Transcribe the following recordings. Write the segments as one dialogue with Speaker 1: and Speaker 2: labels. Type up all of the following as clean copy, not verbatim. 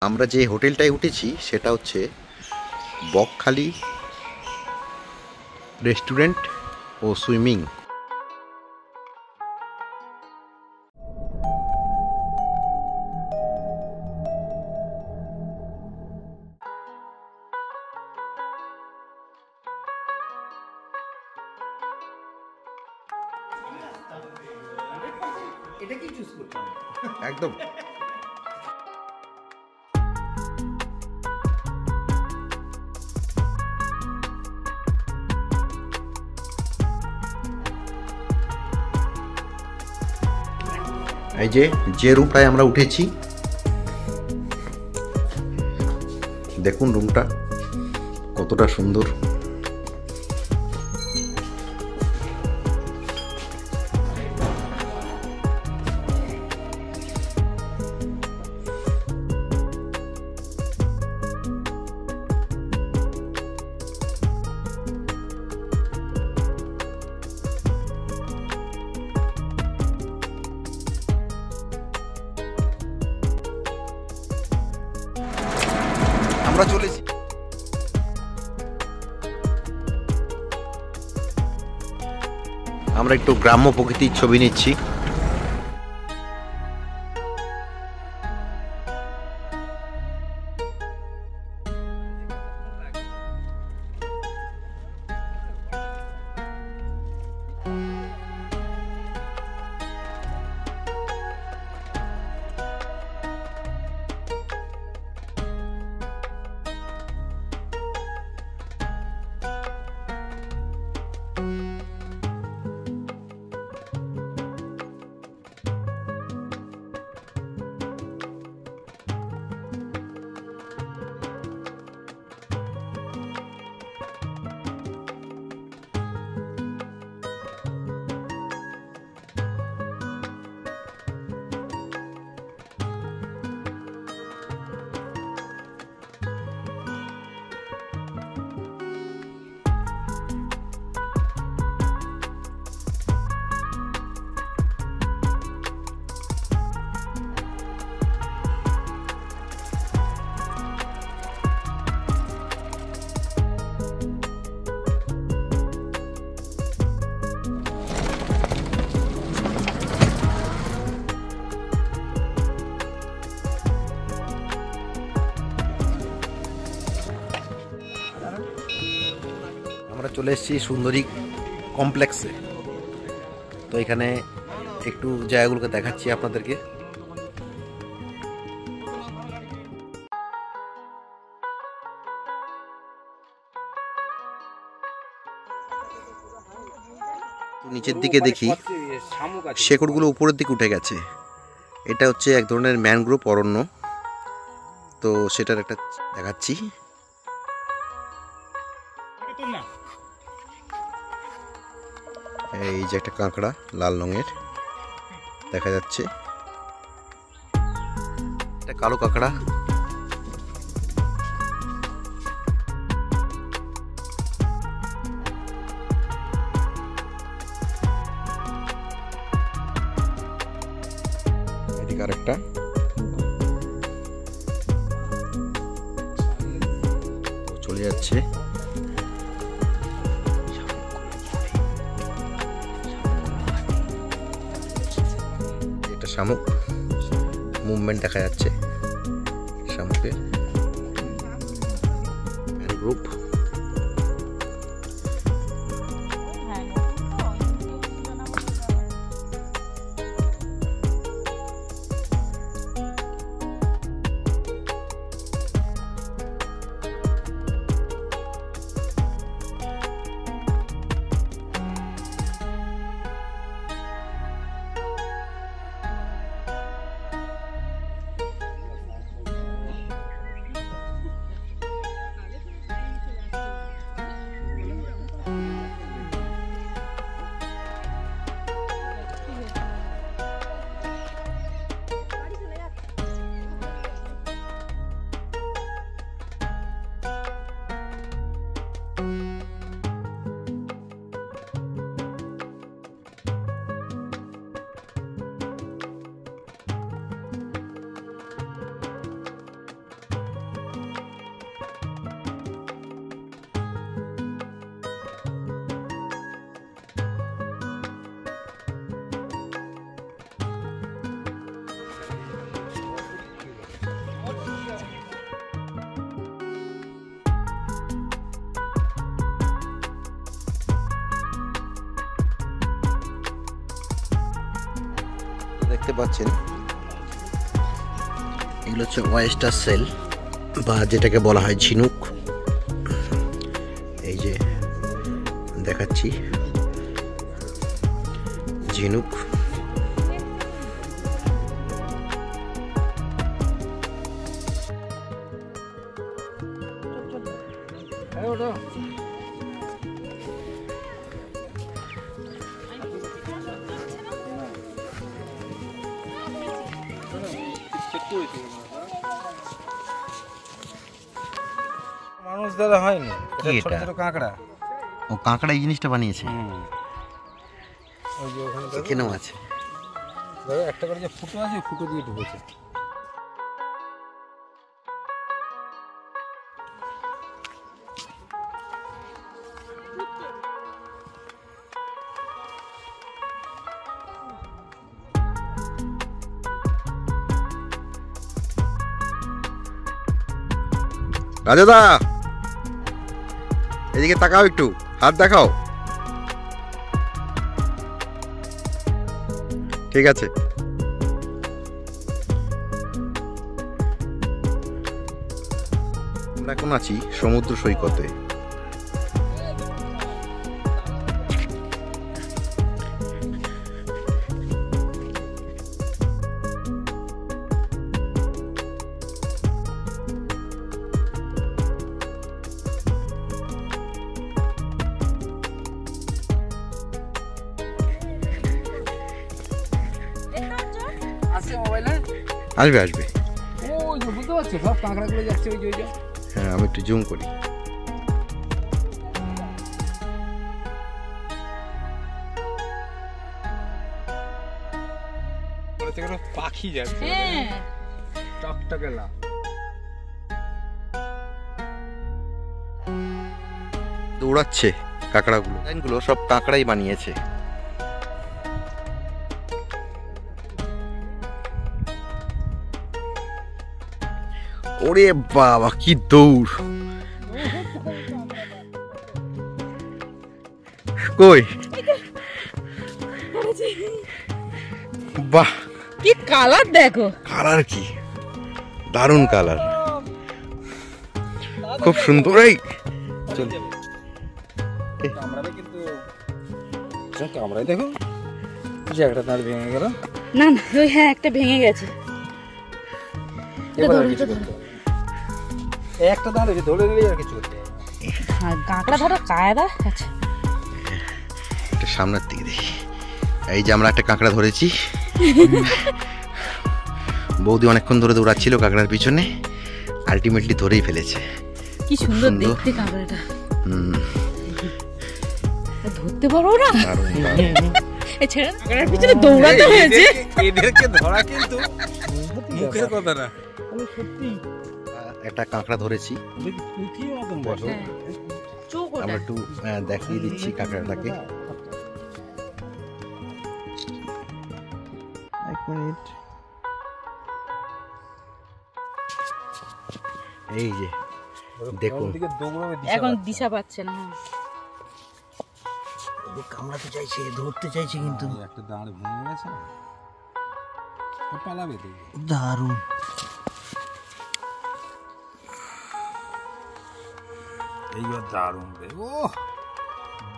Speaker 1: আমরা যে হোটেলটায় উঠেছি সেটা হচ্ছে বকখালি রেস্টুরেন্ট ও সুইমিং।
Speaker 2: এটা কি চুজ করতে
Speaker 1: একদম এই যে রুমটায় আমরা উঠেছি, দেখুন রুমটা কতটা সুন্দর। আমরা চলেছি আমরা একটু গ্রাম্য প্রকৃতির ছবি নিচ্ছি। আমরা চলে এসেছি সুন্দরী কমপ্লেক্সে। তো এখানে একটু জায়গাগুলোকে দেখাচ্ছি আপনাদেরকে। নিচের দিকে দেখি শেকড়গুলো উপরের দিকে উঠে গেছে। এটা হচ্ছে এক ধরনের ম্যানগ্রোভ অরণ্য। তো সেটার একটা দেখাচ্ছি। এই যে একটা কাঁকড়া লাল রঙের দেখা যাচ্ছে, একটা কালো কাঁকড়া। এদিকে আরেকটা, চলে যাচ্ছে। শামুক মুভমেন্ট দেখা যাচ্ছে, শামুকের গ্রুপ। দেখতে পাচ্ছেন এগুলো হচ্ছে ওয়েস্টার সেল বা যেটাকে বলা হয় ঝিনুক। এই যে দেখাচ্ছি ঝিনুক।
Speaker 2: মানুষ দাদা হয়নি,
Speaker 1: কি
Speaker 2: ছোট
Speaker 1: এটা?
Speaker 2: ছোট কাঁকড়া।
Speaker 1: ও কাঁকড়া এই জিনিসটা বানিয়েছে।
Speaker 2: ওই যে ওখানে
Speaker 1: এখানেও আছে।
Speaker 2: দাদা একটা করে যে ফুটো আছে, ফুটো দিয়ে ঢুকেছে।
Speaker 1: রাজাদা এদিকে তাকাও, একটু হাত দেখাও। ঠিক আছে। আমরা এখন আছি সমুদ্র সৈকতে। আসবে আসবে।
Speaker 2: ওই যে বুঝতে পারছো সব কাঁকড়াগুলো যাচ্ছে ওই যে।
Speaker 1: হ্যাঁ আমি একটু জুম করি।
Speaker 2: পাখি যাচ্ছে টকটকে লাল।
Speaker 1: দৌড়াচ্ছে কাঁকড়াগুলো। লাইনগুলো সব কাঁকড়াই বানিয়েছে। ওরে বাবা কি দৌড়! কই বাহ
Speaker 3: কি কালার দেখো,
Speaker 1: কালার কি দারুণ কালার, খুব সুন্দর। এই চল
Speaker 2: কামড়াবে কিন্তু, কামড়াই দেখো যে একটা দাঁড় ভেঙে গেল।
Speaker 3: না না ওই হ্যাঁ একটা ভেঙে গেছে।
Speaker 2: একটা দাঁড় ধরে নিলে আর কিছু করতে হবে।
Speaker 3: কাঁকড়া ধরো কায়দা আছে।
Speaker 1: একটা সামনের দিকে দেখি। এই যে আমরা একটা কাঁকড়া ধরেছি। বৌদি অনেকক্ষণ ধরে দৌড়াচ্ছিল কাঁকড়ার পিছনে, আলটিমেটলি ধরেই ফেলেছে।
Speaker 3: কি সুন্দর দেখতে কাঁকড়াটা। ধরতে পারো না, এছাড়া কাঁকড়ার পিছনে দৌড়াতে হয়েছে।
Speaker 2: এদেরকে ধরা কিন্তু মুখের কথা না, সত্যি
Speaker 1: একটা কাঁকড়া ধরেছি। আমরা একটু দেখিয়ে দিচ্ছি কাঁকড়াটাকে। এক মিনিট। এই যে দেখুন
Speaker 3: এখন দিশা পাচ্ছে না।
Speaker 1: কামড়াতে চাইছে, ধরতে চাইছে কিন্তু
Speaker 2: একটা দাঁড় ভেঙে গেছে, পালাবে
Speaker 1: দারুণ।
Speaker 2: এইবার দারুণ রে, ও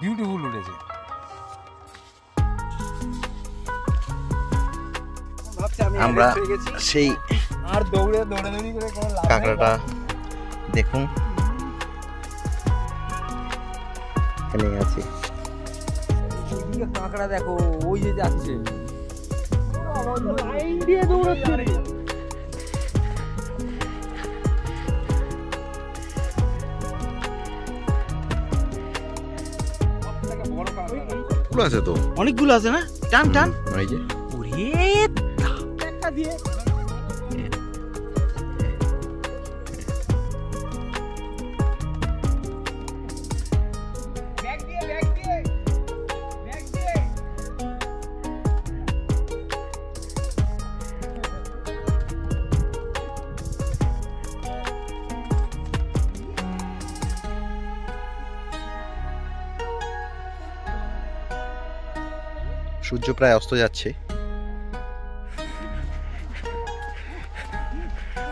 Speaker 2: বিউটিফুল উঠেছে।
Speaker 1: আমরা সেই
Speaker 2: আর দৌড়ে দৌড়াদৌড়ি করে কোনো লাভ নেই।
Speaker 1: কাঁকড়াটা দেখুন এখানে আছে।
Speaker 2: ওইদিকে কাঁকড়া দেখো, ওই যে যাচ্ছে
Speaker 3: লাইন দিয়ে দৌড়াচ্ছে।
Speaker 1: আছে তো
Speaker 2: অনেকগুলো আছে না, টান টান।
Speaker 1: এই যে
Speaker 2: একটা দিয়ে
Speaker 1: সূর্য প্রায় অস্ত যাচ্ছে।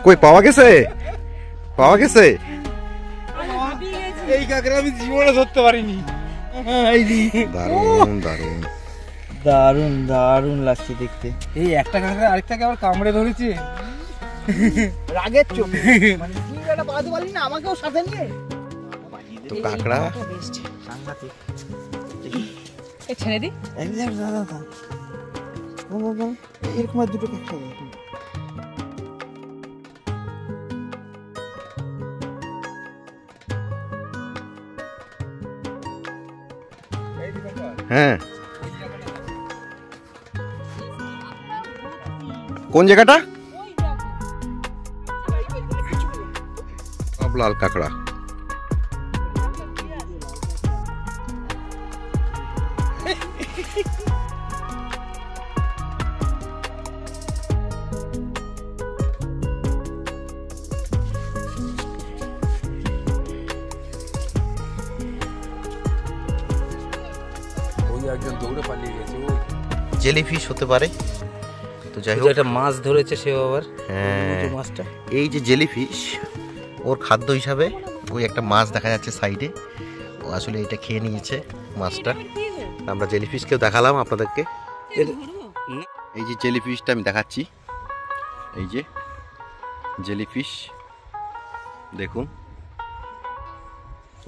Speaker 1: কই পাওয়া গেছে? পাওয়া গেছে?
Speaker 2: এই কাঁকড়া আমি জীবনে ধরতে পারিনি।
Speaker 1: দারুণ দারুণ
Speaker 4: দারুণ দারুণ লাগছে দেখতে।
Speaker 2: এই একটা কাঁকড়া আরেকটাকে আবার কামড়ে ধরেছে
Speaker 4: রাগের চোখ, মানে তুই একটা বাঁধতে পারলি না আমাকেও সাথে নিয়ে।
Speaker 1: তো কাঁকড়া
Speaker 4: সাংঘাতিক।
Speaker 3: ছেড়ে দি।
Speaker 4: একদম দাদা দাদা এরকম আর দুটো কাঁকড়া দেখুন।
Speaker 1: হ্যাঁ কোন জায়গাটা? সব লাল কাঁকড়া।
Speaker 2: ওই একজন দৌড়ে পালিয়ে গেছে।
Speaker 1: জেলিফিশ হতে পারে। তো যাই হোক,
Speaker 2: একটা মাছ ধরেছে সে আবার।
Speaker 1: হ্যাঁ
Speaker 2: মাছটা
Speaker 1: এই যে জেলিফিশ, ওর খাদ্য হিসাবে ওই একটা মাছ দেখা যাচ্ছে সাইডে, ও আসলে এটা খেয়ে নিয়েছে মাছটা। আমরা জেলিফিশকেও দেখালাম আপনাদেরকে। এই যে জেলিফিশটা আমি দেখাচ্ছি, এই যে জেলিফিশ দেখুন।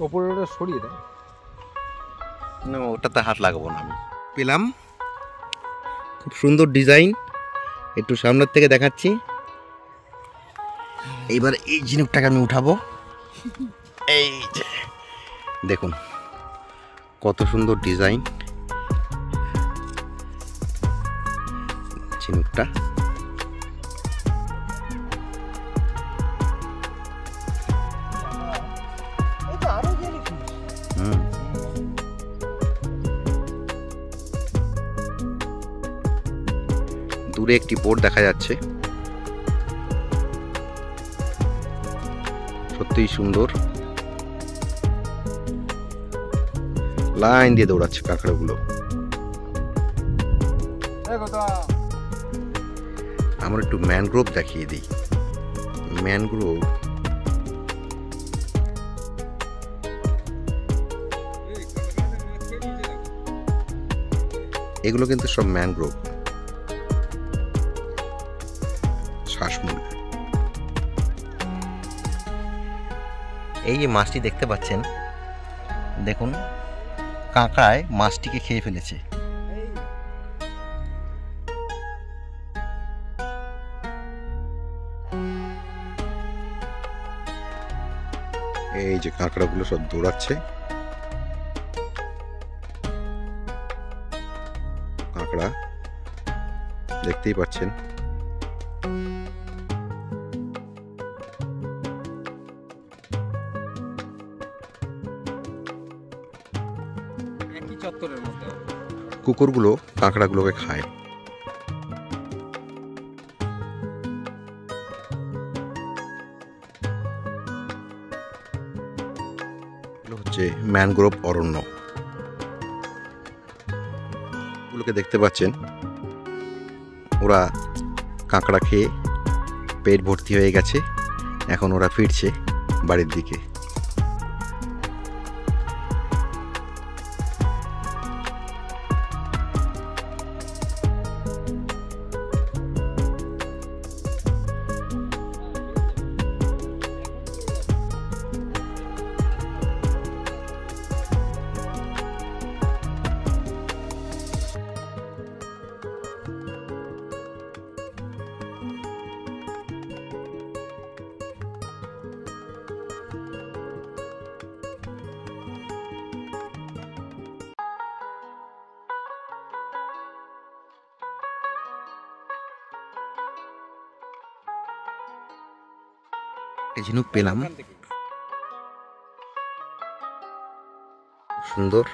Speaker 2: ওপরে ওটা সরিয়ে দেয়
Speaker 1: না ওটাতে হাত লাগাবো না। আমি পেলাম খুব সুন্দর ডিজাইন, একটু সামনের থেকে দেখাচ্ছি। এইবার এই ঝিনুকটাকে আমি উঠাবো। এই যে দেখুন কত সুন্দর ডিজাইন ঝিনুকটা। দূরে একটি বোট দেখা যাচ্ছে, সত্যিই সুন্দর। লাইন দিয়ে দৌড়াচ্ছে কাঁকড়াগুলো। আমরা একটু ম্যানগ্রোভ দেখিয়ে দিই। ম্যানগ্রোভ এগুলো কিন্তু সব ম্যানগ্রোভ শ্বাসমূল। এই যে মাছটি দেখতে পাচ্ছেন, দেখুন কাঁকড়ায় মাছটিকে খেয়ে ফেলেছে। এই যে কাঁকড়াগুলো সব দৌড়াচ্ছে। কাঁকড়া দেখতেই পাচ্ছেন।
Speaker 2: একই চত্বরের মধ্যে
Speaker 1: কুকুরগুলো কাঁকড়াগুলোকে খায়। এগুলো হচ্ছে ম্যানগ্রোভ অরণ্য। গুলোকে দেখতে পাচ্ছেন, ওরা কাঁকড়া খেয়ে পেট ভর্তি হয়ে গেছে। এখন ওরা ফিরছে বাড়ির দিকে। ঝিনুক পেলাম, সুন্দর।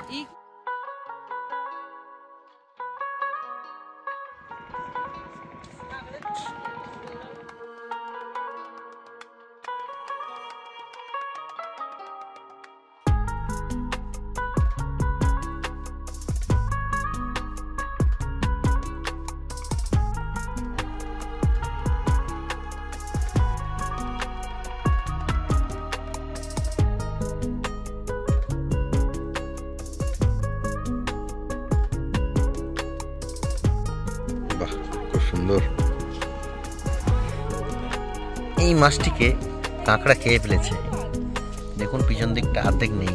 Speaker 1: সুন্দর। এই মাছটিকে কাঁকড়া খেয়ে ফেলেছে, দেখুন পিছন দিকটা অর্ধেক নেই।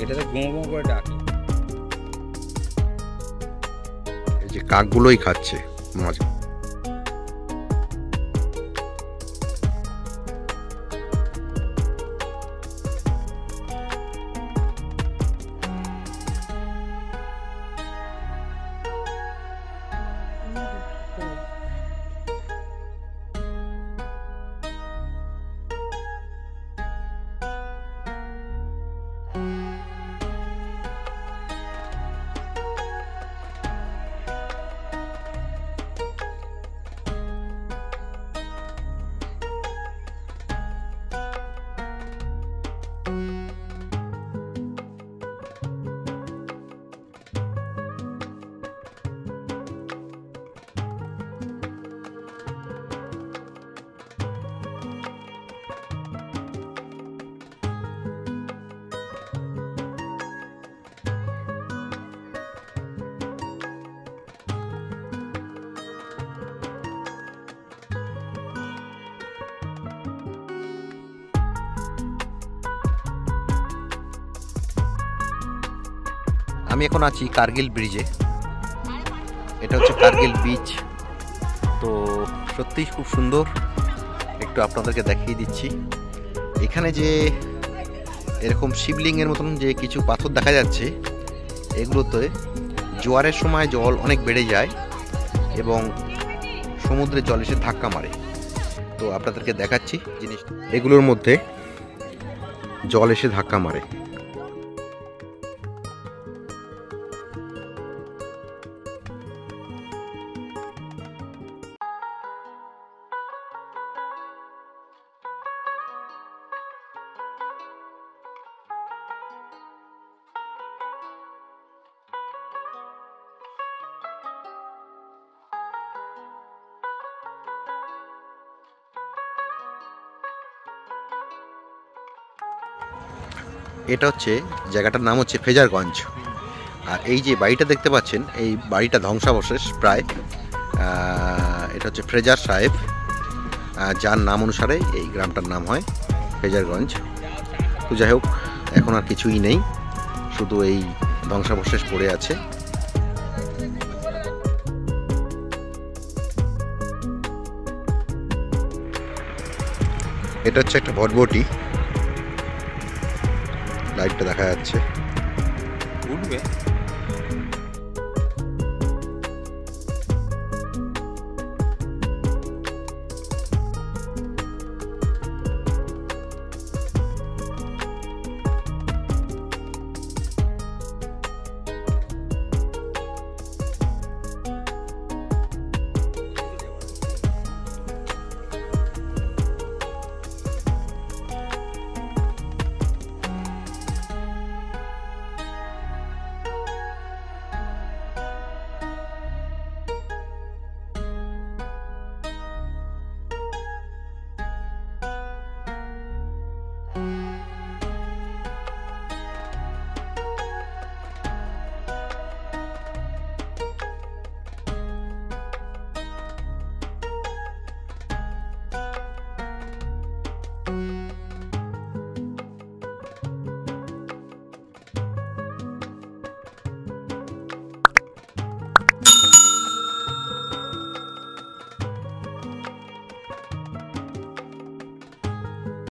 Speaker 2: এটাতে গোঁ গোঁ করে ডাক।
Speaker 1: এই যে কাকগুলোই খাচ্ছে মাছ। আমি এখন আছি কার্গিল ব্রিজে। এটা হচ্ছে কার্গিল বিচ। তো সত্যিই খুব সুন্দর, একটু আপনাদেরকে দেখিয়ে দিচ্ছি। এখানে যে এরকম শিবলিঙ্গের মতন যে কিছু পাথর দেখা যাচ্ছে, এগুলোতে জোয়ারের সময় জল অনেক বেড়ে যায় এবং সমুদ্রের জল এসে ধাক্কা মারে। তো আপনাদেরকে দেখাচ্ছি জিনিস, এগুলোর মধ্যে জল এসে ধাক্কা মারে। এটা হচ্ছে জায়গাটার নাম হচ্ছে ফ্রেজারগঞ্জ। আর এই যে বাড়িটা দেখতে পাচ্ছেন, এই বাড়িটা ধ্বংসাবশেষ প্রায়। এটা হচ্ছে ফ্রেজার সাহেব, যার নাম অনুসারে এই গ্রামটার নাম হয় ফ্রেজারগঞ্জ। তো যাই হোক, এখন আর কিছুই নেই, শুধু এই ধ্বংসাবশেষ পড়ে আছে। এটা হচ্ছে একটা ভটভটি, লাইটটা দেখা যাচ্ছে।
Speaker 2: উঠবে।